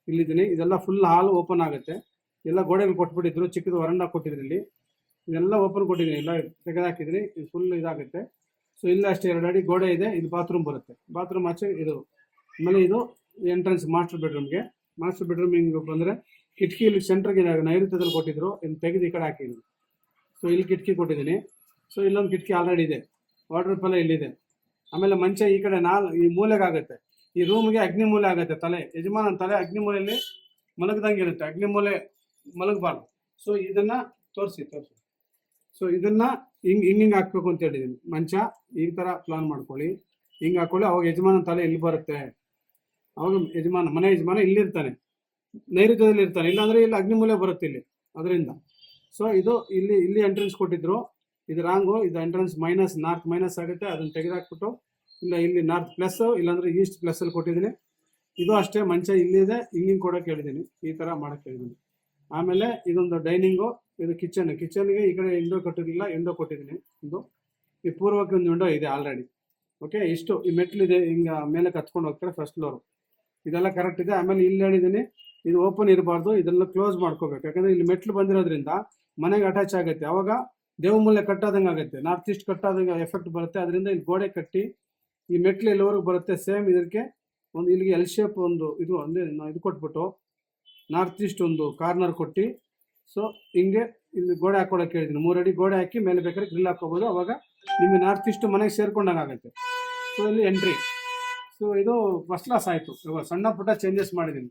ಇಲ್ಲಿದ್ದೀನಿ. ಇದೆಲ್ಲ ಫುಲ್ ಹಾಲು ಓಪನ್ ಆಗುತ್ತೆ. ಎಲ್ಲ ಗೋಡೆಗಳು ಕೊಟ್ಬಿಟ್ಟಿದ್ರು, ಚಿಕ್ಕದು ವರಂಡ ಕೊಟ್ಟಿದ್ರು. ಇಲ್ಲಿ ಇದೆಲ್ಲ ಓಪನ್ ಕೊಟ್ಟಿದ್ದೀನಿ, ಎಲ್ಲ ತೆಗೆದಾಕಿದ್ದೀನಿ. ಇದು ಫುಲ್ ಇದಾಗುತ್ತೆ. ಸೊ ಇಲ್ಲ ಅಷ್ಟೇ 2 ಅಡಿ ಗೋಡೆ ಇದೆ. ಇದು ಬಾತ್ರೂಮ್ ಬರುತ್ತೆ. ಬಾತ್ರೂಮ್ ಆಚೆ ಇದು. ಆಮೇಲೆ ಇದು ಎಂಟ್ರೆನ್ಸ್ ಮಾಸ್ಟರ್ ಬೆಡ್ರೂಮ್ಗೆ. ಮಾಸ್ಟರ್ ಬೆಡ್ರೂಮ್ ಹಿಂಗೆ ಬಂದರೆ ಕಿಟಕಿ ಇಲ್ಲಿ ಸೆಂಟ್ರಿಗೆ ನೈಋತ್ಯದಲ್ಲಿ ಕೊಟ್ಟಿದ್ರು, ಇನ್ನು ತೆಗೆದು ಈ ಕಡೆ ಹಾಕಿದ್ದೀನಿ. ಸೊ ಇಲ್ಲಿ ಕಿಟಕಿ ಕೊಟ್ಟಿದ್ದೀನಿ. ಸೊ ಇಲ್ಲೊಂದು ಕಿಟಕಿ ಆಲ್ರೆಡಿ ಇದೆ. ವಾಟರ್ ಫಾಲ್ ಇಲ್ಲಿದೆ. ಆಮೇಲೆ ಮಂಚ ಈ ಕಡೆ ಈ ಮೂಲೆಗೆ ಆಗುತ್ತೆ. ಈ ರೂಮ್ಗೆ ಅಗ್ನಿ ಮೂಲೆ ಆಗುತ್ತೆ. ತಲೆ ಯಜಮಾನನ ತಲೆ ಅಗ್ನಿ ಮೂಲೆಯಲ್ಲಿ ಮಲಗ್ದಂಗೆ ಇರುತ್ತೆ. ಅಗ್ನಿ ಮೂಲೆ ಮಲಗಬಾರ್ದು. ಸೊ ಇದನ್ನ ತೋರಿಸಿ. ಸೊ ಇದನ್ನ ಹಿಂಗೆ ಹಾಕ್ಬೇಕು ಅಂತ ಹೇಳಿದ್ದೀನಿ. ಮಂಚ ಈ ಥರ ಪ್ಲಾನ್ ಮಾಡ್ಕೊಳ್ಳಿ, ಹಿಂಗೆ ಹಾಕೊಳ್ಳಿ. ಅವಾಗ ಯಜಮಾನನ ತಲೆ ಇಲ್ಲಿ ಬರುತ್ತೆ. ಅವಾಗ ಮನೆ ಯಜಮಾನ ಇಲ್ಲಿರ್ತಾನೆ, ನೈಋತ್ಯದಲ್ಲಿ ಇರ್ತಾನೆ. ಇಲ್ಲಾಂದ್ರೆ ಇಲ್ಲಿ ಅಗ್ನಿ ಮೂಲೆ ಬರುತ್ತೆ ಇಲ್ಲಿ, ಅದರಿಂದ. ಸೊ ಇದು ಇಲ್ಲಿ ಎಂಟ್ರೆನ್ಸ್ ಕೊಟ್ಟಿದ್ರು. ಇದು ರಾಂಗು. ಇದು ಎಂಟ್ರೆನ್ಸ್ ನಾರ್ತ್ ಮೈನಸ್ ಆಗುತ್ತೆ. ಅದನ್ನ ತೆಗೆದಾಕ್ಬಿಟ್ಟು ಇಲ್ಲ ಇಲ್ಲಿ ನಾರ್ತ್ ಪ್ಲಸ್, ಇಲ್ಲಾಂದ್ರೆ ಈಸ್ಟ್ ಪ್ಲಸ್ ಅಲ್ಲಿ ಕೊಟ್ಟಿದ್ದೀನಿ. ಇದು ಅಷ್ಟೇ. ಮಂಚ ಇಲ್ಲಿದೆ, ಹಿಂಗೆ ಕೊಡೋಕೆ ಹೇಳಿದ್ದೀನಿ. ಈ ಥರ ಮಾಡೋಕೆ ಹೇಳಿದ್ದೀನಿ. ಆಮೇಲೆ ಇದೊಂದು ಡೈನಿಂಗು. ಇದು ಕಿಚನ್ಗೆ ಈ ಕಡೆ ವಿಂಡೋ ಕಟ್ಟಿರಲಿಲ್ಲ, ವಿಂಡೋ ಕೊಟ್ಟಿದ್ದೀನಿ. ಈ ಪೂರ್ವಕ್ಕೆ ಒಂದು ವಿಂಡೋ ಇದೆ ಆಲ್ರೆಡಿ. ಓಕೆ, ಇಷ್ಟು. ಈ ಮೆಟ್ಲಿದೆ, ಹಿಂಗೆ ಮೇಲೆ ಕತ್ಕೊಂಡು ಹೋಗ್ತಾರೆ ಫಸ್ಟ್ ಫ್ಲೋರು. ಇದೆಲ್ಲ ಕರೆಕ್ಟ್ ಇದೆ. ಆಮೇಲೆ ಇಲ್ಲಿ ಹೇಳಿದ್ದೀನಿ, ಇದು ಓಪನ್ ಇರಬಾರ್ದು, ಇದೆಲ್ಲ ಕ್ಲೋಸ್ ಮಾಡ್ಕೋಬೇಕು. ಯಾಕಂದ್ರೆ ಇಲ್ಲಿ ಮೆಟ್ಲು ಬಂದಿರೋದ್ರಿಂದ ಮನೆಗೆ ಅಟ್ಯಾಚ್ ಆಗುತ್ತೆ. ಅವಾಗ ದೇವಮೂಲೆ ಕಟ್ಟಾದಂಗೆ ಆಗುತ್ತೆ, ನಾರ್ತ್ ಈಸ್ಟ್ ಕಟ್ಟಾದಂಗೆ ಎಫೆಕ್ಟ್ ಬರುತ್ತೆ. ಅದರಿಂದ ಇಲ್ಲಿ ಗೋಡೆ ಕಟ್ಟಿ ಈ ಮೆಟ್ಲು ಎಲ್ಲವರೆಗೂ ಬರುತ್ತೆ. ಸೇಮ್ ಇದಕ್ಕೆ ಒಂದು ಇಲ್ಲಿಗೆ ಎಲ್ ಶೇಪ್ ಒಂದು ಇದು ಕೊಟ್ಬಿಟ್ಟು ನಾರ್ತ್ ಈಸ್ಟ್ ಒಂದು ಕಾರ್ನರ್ ಕೊಟ್ಟು, ಸೊ ಹಿಂಗೆ ಇಲ್ಲಿ ಗೋಡೆ ಹಾಕೊಳ್ಳೋಕೆ ಹೇಳಿದ್ದೀನಿ. 3 ಅಡಿ ಗೋಡೆ ಹಾಕಿ ಮೇಲೆ ಬೇಕಾದ್ರೆ ಗ್ರಿಲ್ ಹಾಕೋಬೋದು. ಅವಾಗ ನಿಮಗೆ ನಾರ್ತ್ ಈಸ್ಟ್ ಮನೆಗೆ ಸೇರ್ಕೊಂಡಂಗೆ ಆಗುತ್ತೆ. ಸೊ ಇಲ್ಲಿ ಎಂಟ್ರಿ. ಸೊ ಇದು ಫಸ್ಟ್ ಕ್ಲಾಸ್ ಆಯಿತು. ಇವಾಗ ಸಣ್ಣ ಪುಟ್ಟ ಚೇಂಜಸ್ ಮಾಡಿದ್ದೀನಿ.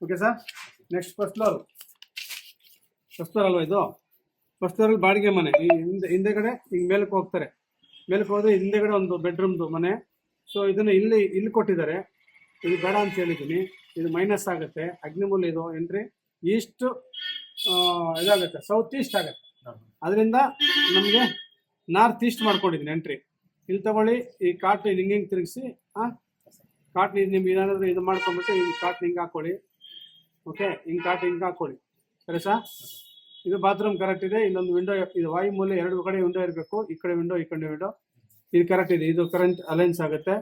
Okay sir. Next first floor ಅಲ್ವಾ ಇದು? ಫಸ್ಟ್ ಫ್ಲೋರಲ್ಲಿ ಬಾಡಿಗೆ ಮನೆ. ಈ ಹಿಂದೆಗಡೆ ಹಿಂಗೆ ಮೇಲಕ್ಕೆ ಹೋಗ್ತಾರೆ. ಮೇಲಕ್ಕೆ ಹೋದ್ರೆ ಹಿಂದೆಗಡೆ ಒಂದು ಬೆಡ್ರೂಮ್ದು ಮನೆ. ಸೊ ಇದನ್ನು ಇಲ್ಲಿ ಕೊಟ್ಟಿದ್ದಾರೆ. ಇದು ಬೇಡ ಅಂತ ಹೇಳಿದ್ದೀನಿ. ಇದು ಮೈನಸ್ ಆಗುತ್ತೆ. ಅಗ್ನಿಮೂಲ ಇದು ಎಂಟ್ರಿ. ಈಸ್ಟ್ ಇದಾಗುತ್ತೆ, ಸೌತ್ ಈಸ್ಟ್ ಆಗುತ್ತೆ. ಅದರಿಂದ ನಮಗೆ ನಾರ್ತ್ ಈಸ್ಟ್ ಮಾಡ್ಕೊಂಡಿದ್ದೀನಿ ಎಂಟ್ರಿ. ಇಲ್ಲಿ ತಗೊಳ್ಳಿ. ಈ ಕಾಟ್ ಹಿಂಗೆ ತಿರುಗಿಸಿ, ಕಾಟ್ ನಿಮ್ಗೆ ಏನಾದರೂ ಇದು ಮಾಡ್ಕೊಂಡ್ಬಿಟ್ಟು ಹಿಂಗೆ ಕಾಟ್ ಹಿಂಗೆ ಹಾಕೊಳ್ಳಿ. ಓಕೆ, ಹಿಂಗೆ ಕಾಟ್ ಹಿಂಗೆ ಹಾಕೊಳ್ಳಿ. ಸರಿ ಸಾ? ಇದು ಬಾತ್ರೂಮ್ ಕರೆಕ್ಟ್ ಇದೆ. ಇಲ್ಲೊಂದು ವಿಂಡೋ, ಇದು ವಾಯು ಮೂಲೆ 2 ಕಡೆ ವಿಂಡೋ ಇರಬೇಕು. ಈ ಕಡೆ ವಿಂಡೋ, ಈ ಕಡೆ ವಿಂಡೋ. ಇದು ಕರೆಕ್ಟ್ ಇದೆ. ಇದು ಕರೆಂಟ್ ಅಲೈನ್ಸ್ ಆಗುತ್ತೆ.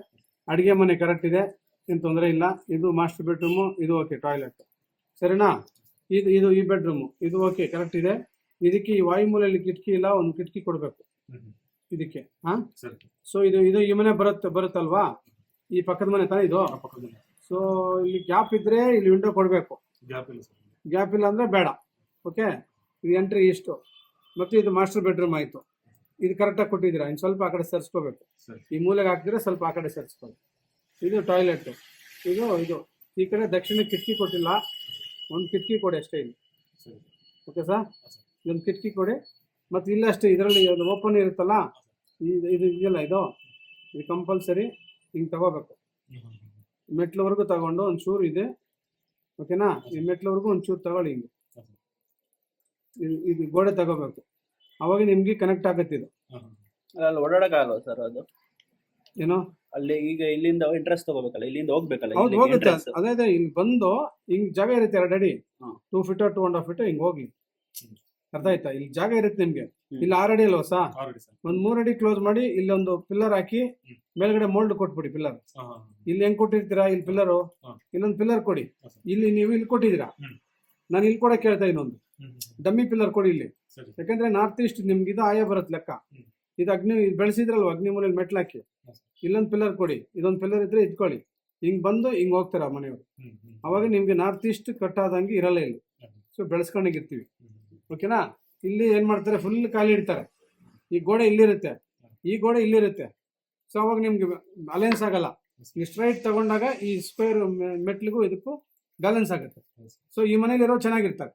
ಅಡುಗೆ ಮನೆ ಕರೆಕ್ಟ್ ಇದೆ, ಏನು ತೊಂದರೆ ಇಲ್ಲ. ಇದು ಮಾಸ್ಟರ್ ಬೆಡ್ರೂಮು. ಇದು ಓಕೆ. ಟಾಯ್ಲೆಟ್ ಸರಿನಾ? ಇದು ಈ ಬೆಡ್ರೂಮು. ಇದು ಓಕೆ, ಕರೆಕ್ಟ್ ಇದೆ. ಇದಕ್ಕೆ ಈ ವಾಯು ಮೂಲೆಯಲ್ಲಿ ಕಿಟಕಿ ಇಲ್ಲ, ಒಂದು ಕಿಟಕಿ ಕೊಡಬೇಕು ಇದಕ್ಕೆ. ಸೊ ಇದು ಈ ಮನೆ ಬರುತ್ತಲ್ವಾ? ಈ ಪಕ್ಕದ ಮನೆ ತಾನೇ ಇದು? ಸೊ ಇಲ್ಲಿ ಗ್ಯಾಪ್ ಇದ್ರೆ ಇಲ್ಲಿ ವಿಂಡೋ ಕೊಡಬೇಕು. ಗ್ಯಾಪ್ ಇಲ್ಲ ಅಂದ್ರೆ ಬೇಡ. ಓಕೆ, ಇದು ಎಂಟ್ರಿ ಇಷ್ಟು. ಮತ್ತು ಇದು ಮಾಸ್ಟರ್ ಬೆಡ್ರೂಮ್ ಆಯಿತು. ಇದು ಕರೆಕ್ಟಾಗಿ ಕೊಟ್ಟಿದ್ದೀರಾ. ಇನ್ನು ಸ್ವಲ್ಪ ಆ ಕಡೆ ಸರ್ಸ್ಕೋಬೇಕು. ಈ ಮೂಲೆಗೆ ಹಾಕಿದ್ರೆ ಸ್ವಲ್ಪ ಆ ಕಡೆ ಸರ್ಸ್ಕೊಳ್ಳಿ. ಇದು ಟಾಯ್ಲೆಟ್. ಇದು ಈ ಕಡೆ ದಕ್ಷಿಣ ಕಿಟಕಿ ಕೊಟ್ಟಿಲ್ಲ, ಒಂದು ಕಿಟಕಿ ಕೊಡಿ ಅಷ್ಟೇ ಇಲ್ಲಿ. ಓಕೆ ಸರ್, ಇದೊಂದು ಕಿಟಕಿ ಕೊಡಿ. ಮತ್ತು ಇಲ್ಲ ಅಷ್ಟೇ, ಇದರಲ್ಲಿ ಒಂದು ಓಪನ್ ಇರುತ್ತಲ್ಲ, ಇದು ಇದೆಯಲ್ಲ, ಇದು ಕಂಪಲ್ಸರಿ ಹಿಂಗೆ ತಗೋಬೇಕು. ಮೆಟ್ಲವರೆಗೂ ತಗೊಂಡು ಒಂಚೂರು ಇದೆ. ಓಕೆನಾ? ಈ ಮೆಟ್ಲವರೆಗೂ ಒಂಚೂರು ತಗೊಳ್ಳಿ. ಹಿಂಗೆ ಇದು ಗೋಡೆ ತಗೋಬೇಕು. ಅವಾಗ ನಿಮ್ಗೆ ಕನೆಕ್ಟ್ ಆಗುತ್ತೆ. ಇದು ಅಲ್ಲಿ ಓಡಾಡಕ್ಕಾಗಲ್ಲ ಸರ್ ಅದು? ಏನೋ ಅಲ್ಲಿ ಈಗ ಇಲ್ಲಿಂದ ಇಂಟ್ರೆಸ್ಟ್ ತಗೋಬೇಕಲ್ಲ, ಇಲ್ಲಿಂದ ಹೋಗ್ಬೇಕಲ್ಲ? ಹೌದು, ಹೋಗುತ್ತೆ. ಅದೇ ಇಲ್ಲಿ ಬಂದು ಹಿಂಗ್ ಜಾಗ ಇರುತ್ತೆ 2 ಅಡಿ, 2 ಫೀಟ್ 2.5 ಫೀಟ್ ಹಿಂಗ್ ಹೋಗಿ. ಅರ್ಥ ಆಯ್ತಾ? ಇಲ್ಲಿ ಜಾಗ ಇರುತ್ತೆ ನಿಮ್ಗೆ. ಇಲ್ಲಿ 6 ಅಡಿ ಅಲ್ವಾ ಸಾ? ಒಂದ್ 3 ಅಡಿ ಕ್ಲೋಸ್ ಮಾಡಿ ಇಲ್ಲಿ ಒಂದು ಪಿಲ್ಲರ್ ಹಾಕಿ ಮೇಲ್ಗಡೆ ಮೋಲ್ಡ್ ಕೊಟ್ಬಿಡಿ. ಪಿಲ್ಲರ್ ಇಲ್ಲಿ ಹೆಂಗ್ ಕೊಟ್ಟಿರ್ತೀರಾ? ಇಲ್ಲಿ ಪಿಲ್ಲರು, ಇನ್ನೊಂದು ಪಿಲ್ಲರ್ ಕೊಡಿ. ನೀವು ಇಲ್ಲಿ ಕೊಟ್ಟಿದ್ದೀರಾ, ನಾನು ಇಲ್ಲಿ ಕೂಡ ಕೇಳ್ತಾ ಇನ್ನೊಂದು ಡಮ್ಮಿ ಪಿಲ್ಲರ್ ಕೊಡಿ ಇಲ್ಲಿ. ಯಾಕಂದ್ರೆ ನಾರ್ತ್ ಈಸ್ಟ್ ನಿಮ್ಗೆ ಇದು ಆಯ ಬರುತ್ತೆ ಲೆಕ್ಕ. ಇದು ಅಗ್ನಿ ಬೆಳೆಸಿದ್ರಲ್ವ, ಅಗ್ನಿ ಮೂಲೆಯಲ್ಲಿ ಮೆಟ್ಲಾಕಿ ಇಲ್ಲೊಂದು ಪಿಲ್ಲರ್ ಕೊಡಿ. ಇದೊಂದು ಪಿಲ್ಲರ್ ಇದ್ರೆ ಇದ್ಕೊಳ್ಳಿ. ಹಿಂಗ್ ಬಂದು ಹಿಂಗ್ ಹೋಗ್ತಾರ ಮನೆಯವರು. ಅವಾಗ ನಿಮ್ಗೆ ನಾರ್ತ್ ಈಸ್ಟ್ ಕಟ್ ಆದಂಗೆ ಇರಲ್ಲ ಇಲ್ಲಿ. ಸೊ ಬೆಳೆಸ್ಕೊಂಡಿರ್ತೀವಿ. ಓಕೆನಾ? ಇಲ್ಲಿ ಏನ್ ಮಾಡ್ತಾರೆ, ಫುಲ್ ಖಾಲಿ ಇಡ್ತಾರೆ. ಈ ಗೋಡೆ ಇಲ್ಲಿರುತ್ತೆ, ಈ ಗೋಡೆ ಇಲ್ಲಿರುತ್ತೆ. ಸೊ ಅವಾಗ ನಿಮ್ಗೆ ಬ್ಯಾಲೆನ್ಸ್ ಆಗಲ್ಲ. ನೀವು ಸ್ಟ್ರೈಟ್ ತಗೊಂಡಾಗ ಈ ಸ್ಕ್ವೇರ್ ಮೆಟ್ಲಿಗೂ ಇದಕ್ಕೂ ಬ್ಯಾಲೆನ್ಸ್ ಆಗುತ್ತೆ. ಸೊ ಈ ಮನೇಲಿ ಇರೋ ಚೆನ್ನಾಗಿರ್ತಾರೆ.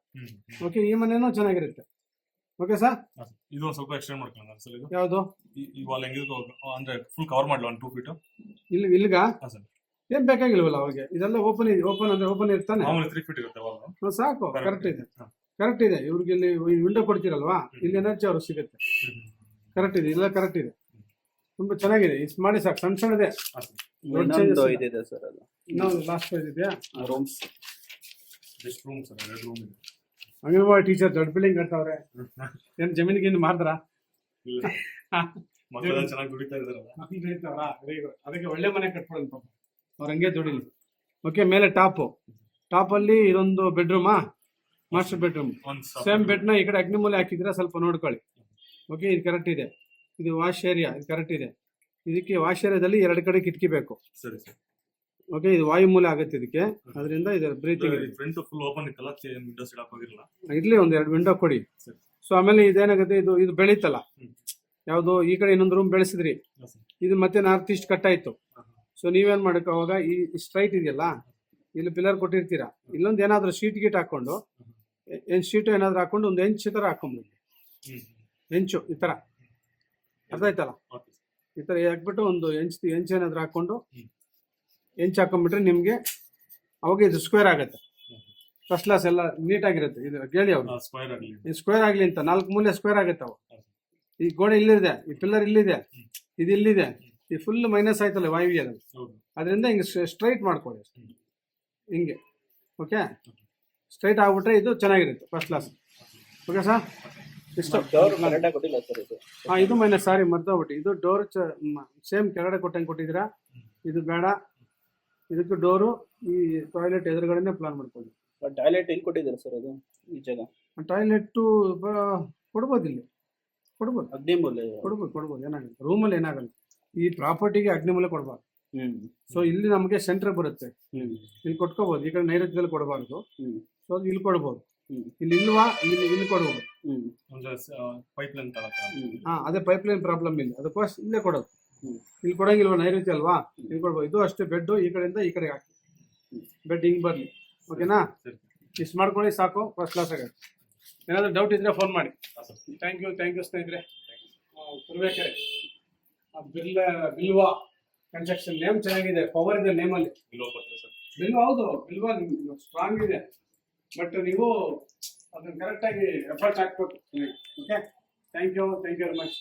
ಓಕೆ, ಈ ಮನೇನೂ ಚೆನ್ನಾಗಿರುತ್ತೆ. ಓಕೆ ಸರ್, ಇದು ಸ್ವಲ್ಪ ಎಕ್ಸ್ಟೆಂಡ್ ಮಾಡ್ಕೊಳ್ಳೋಣ ಸರ್. ಇದು ಯಾವುದು? ಈ ವಾಲ್ ಹೆಂಗಿದ್ರು ಅಂದ್ರೆ ಫುಲ್ ಕವರ್ ಮಾಡಲ್ಲ, 1-2 ಫೀಟ್ ಇಲ್ಲಿಗ ಏನ್ ಬೇಕಾಗಿಲ್ವಲ್ಲ ಅವಾಗ. ಇದೆಲ್ಲ ಓಪನ್ ಅಂದ್ರೆ ಓಪನ್ ಇರ್ತಾನೆ. 3 ಫೀಟ್ ಇರುತ್ತೆ ವಾಲ್. ಸಾಕು, ಕರೆಕ್ಟ್ ಇದೆ. ಇವ್ರಿಗೆ ಇಲ್ಲಿ ವಿಂಡೋ ಕೊಡ್ತೀರಲ್ವಾ, ಇಲ್ಲಿ ಎನರ್ಜಿ ಅವ್ರಿಗೆ ಸಿಗುತ್ತೆ. ಕರೆಕ್ಟ್ ಇದೆ, ಇಲ್ಲ ಕರೆಕ್ಟ್ ಇದೆ. ತುಂಬಾ ಚೆನ್ನಾಗಿದೆ. ಇಷ್ಟು ಮಾಡಿ ಸಾಕು. ಸಣ್ಣದಿದೆ. ಇನ್ನೊಂದು ಲಾಸ್ಟ್ ಇದೆಯಾ? ರೂಮ್ಸ್, ರೂಮ್ ಸರ್, 2 ರೂಮ್ ಇದೆ. ಅಂಗನವಾಡಿ ಟೀಚರ್ ದೊಡ್ಡ ಬಿಲ್ಡಿಂಗ್ ಕಟ್ತಾವ್ರೆ. ಏನ್ ಜಮೀನಿಗೆ ಮಾರ್ದ್ರ? ಚೆನ್ನಾಗಿ ದುಡಿತಾ ಇದಾರಲ್ಲ. ಅದಕ್ಕೆ ಒಳ್ಳೆ ಮನೆ ಕಟ್ಕೊಡಂತ ಅವ್ರ ಹಂಗೆ ದುಡಿಲಿ. ಓಕೆ, ಮೇಲೆ ಟಾಪಲ್ಲಿ ಇದೊಂದು ಬೆಡ್ರೂಮಾ, ಮಾಸ್ಟರ್ ಬೆಡ್ರೂಮ್ ಒಂದ್ ಸೇಮ್ ಬೆಡ್ನ ಈ ಕಡೆ ಅಗ್ನಿಮೂಲೆ ಹಾಕಿದ್ರೆ ಸ್ವಲ್ಪ ನೋಡ್ಕೊಳ್ಳಿ. ಓಕೆ, ಇದು ಕರೆಕ್ಟ್ ಇದೆ. ಇದು ವಾಶ್ ಏರಿಯಾ, ಇದು ಕರೆಕ್ಟ್ ಇದೆ. ಇದಕ್ಕೆ ವಾಶ್ ಏರಿಯಾದಲ್ಲಿ 2 ಕಡೆ ಕಿಟಕಿ ಬೇಕು. ಸರಿ ಸರ್. ಓಕೆ, ಇದು ವಾಯುಮೂಲೆ ಆಗುತ್ತೆ ಇದಕ್ಕೆ, ಅದರಿಂದ ಇದು ಬ್ರೀತಿಂಗ್ ಫ್ರಂಟ್ ಫುಲ್ ಓಪನ್ ಇತ್ತಲ್ಲ, ವಿಂಡೋಸ್ ಇಡಕ್ ಹೋಗಿರಲ್ಲ. ಇರ್ಲಿ, ಒಂದ್ 2 ವಿಂಡೋ ಕೊಡಿ. ಸರಿ. ಸೊ ಆಮೇಲೆ ಇದೇನಾಗುತ್ತೆ, ಇದು ಬೆಳೀತಲ್ಲ, ಯಾವುದು ಈ ಕಡೆ ಇನ್ನೊಂದು ರೂಮ್ ಬೆಳೆಸಿದ್ರಿ, ಇದು ಮತ್ತೆ ನಾರ್ತ್ ಈಸ್ಟ್ ಕಟ್ ಆಯ್ತು. ಸೊ ನೀವೇನ್ ಮಾಡಬೇಕು ಅವಾಗ, ಈ ಸ್ಟ್ರೈಟ್ ಇದೆಯಲ್ಲ, ಇಲ್ಲಿ ಪಿಲ್ಲರ್ ಕೊಟ್ಟಿರ್ತೀರಾ, ಇಲ್ಲೊಂದು ಏನಾದ್ರು ಶೀಟ್ ಗೀಟ್ ಹಾಕೊಂಡು, ಶೀಟ್ ಏನಾದ್ರು ಹಾಕೊಂಡು ಒಂದು ಹೆಂಚು ತರ ಹಾಕೊಂಡ್ಬಿಡಿ. ಹೆಂಚು ಈ ತರ, ಅರ್ಥ ಆಯ್ತಲ್ಲ, ಈ ತರ ಹಾಕ್ಬಿಟ್ಟು ಒಂದು ಹೆಂಚು ಏನಾದ್ರು ಹಾಕೊಂಡು ಹೆಂಚು ಹಾಕೊಂಡ್ಬಿಟ್ರೆ ನಿಮ್ಗೆ ಅವಾಗ ಇದು ಸ್ಕ್ವೇರ್ ಆಗುತ್ತೆ. ಫಸ್ಟ್ ಕ್ಲಾಸ್ ಎಲ್ಲ ನೀಟಾಗಿರುತ್ತೆ. ಇದು ಹೇಳಿ ಅವ್ರು ಸ್ಕ್ವೇರ್ ಆಗ್ಲಿ ಅಂತ, 4 ಮೂಲೆ ಸ್ಕ್ವೇರ್ ಆಗುತ್ತೆ ಅವು. ಈ ಗೋಡೆ ಇಲ್ಲಿದೆ, ಈ ಪಿಲ್ಲರ್ ಇಲ್ಲಿದೆ, ಇದು ಇಲ್ಲಿದೆ, ಈ ಫುಲ್ ಮೈನಸ್ ಆಯ್ತಲ್ಲ ವಾಯುವ್ಯದಲ್ಲಿ, ಅದರಿಂದ ಹಿಂಗೆ ಸ್ಟ್ರೈಟ್ ಮಾಡ್ಕೊಳ್ಳಿ ಹಿಂಗೆ. ಓಕೆ, ಸ್ಟ್ರೈಟ್ ಆಗ್ಬಿಟ್ರೆ ಇದು ಚೆನ್ನಾಗಿರುತ್ತೆ, ಫಸ್ಟ್ ಕ್ಲಾಸ್. ಓಕೆ ಸರ್, ಇಷ್ಟು ಕೊಟ್ಟಿಲ್ಲ ಸರ್ ಇದು. ಇದು ಮೈನಸ್, ಸಾರಿ ಮರ್ತೋಗ್ಬಿಟ್ಟು, ಇದು ಡೋರ್ ಸೇಮ್ ಕೆಳಗಡೆ ಕೊಟ್ಟಂಗೆ ಕೊಟ್ಟಿದ್ದೀರಾ, ಇದು ಬೇಡ. ಇದಕ್ಕೆ ಡೋರು ಈ ಟಾಯ್ಲೆಟ್ ಎದುರುಗಡೆನೆ ಪ್ಲಾನ್ ಮಾಡ್ಕೊಳ್ಳಿ. ಟಾಯ್ಲೆಟ್ ಎಲ್ಲಿ ಕೊಟ್ಟಿದ್ದೀರಾ ಸರ್ ಅದು, ಈ ಜಾಗ? ಟಾಯ್ಲೆಟ್ ಕೊಡ್ಬೋದು, ಇಲ್ಲಿ ಕೊಡ್ಬೋದು, ಅಗ್ನಿಮೂಲೆ ಕೊಡ್ಬೋದು, ಏನಾಗಲ್ಲ. ರೂಮಲ್ಲಿ ಏನಾಗಲ್ಲ. ಈ ಪ್ರಾಪರ್ಟಿಗೆ ಅಗ್ನಿಮೂಲೆ ಕೊಡಬಾರ್ದು. ಸೊ ಇಲ್ಲಿ ನಮಗೆ ಸೆಂಟರ್ ಬರುತ್ತೆ, ಇಲ್ಲಿ ಕೊಟ್ಕೋಬಹುದು. ಈ ಕಡೆ ನೈಋತ್ಯದಲ್ಲಿ ಕೊಡಬಾರ್ದು, ಸೊ ಇಲ್ಲಿ ಕೊಡ್ಬೋದು. ಇಲ್ಲಿ ಇಲ್ವಾ, ಇಲ್ಲಿ ಕೊಡ್ಬೋದು. ಪೈಪ್ಲೈನ್ ಅದೇ ಪೈಪ್ಲೈನ್ ಪ್ರಾಬ್ಲಮ್ ಇಲ್ಲ, ಅದಕ್ಕೋಸ್ಕರ ಇಲ್ಲೇ ಕೊಡೋದು. ಇಲ್ಲಿ ಕೊಡಂಗಿಲ್ವಾ, ನೈಋತ್ಯ ಅಲ್ವಾ, ಇಲ್ಲಿ ಕೊಡ್ಬೋದು. ಇದು ಅಷ್ಟೇ, ಬೆಡ್ ಈ ಕಡೆಯಿಂದ ಈ ಕಡೆಗೆ ಹಾಕಿ, ಬೆಡ್ ಹಿಂಗ್ ಬರ್ಲಿ. ಓಕೆನಾ, ಇಷ್ಟು ಮಾಡ್ಕೊಳ್ಳಿ ಸಾಕು, ಫಸ್ಟ್ ಕ್ಲಾಸ್ ಆಗುತ್ತೆ. ಏನಾದ್ರು ಡೌಟ್ ಇದ್ರೆ ಫೋನ್ ಮಾಡಿ. ಥ್ಯಾಂಕ್ ಯು ಸ್ನೇಹಿತರೆ. ತುರುವೇಕೆರೆ ಬಿಲ್ವಾ ಕನ್ಸ್ಟ್ರಕ್ಷನ್, ನೇಮ್ ಚೆನ್ನಾಗಿದೆ, ಪವರ್ ಇದೆ ನೇಮಲ್ಲಿ. ಬಿಲ್ವಾ, ಹೌದು, ಬಿಲ್ವಾ ಸ್ಟ್ರಾಂಗ್ ಇದೆ, ಬಟ್ ನೀವು ಅದನ್ನ ಕರೆಕ್ಟಾಗಿ ಎಫರ್ಟ್ ಹಾಕ್ಬೇಕು. Okay, thank you very much.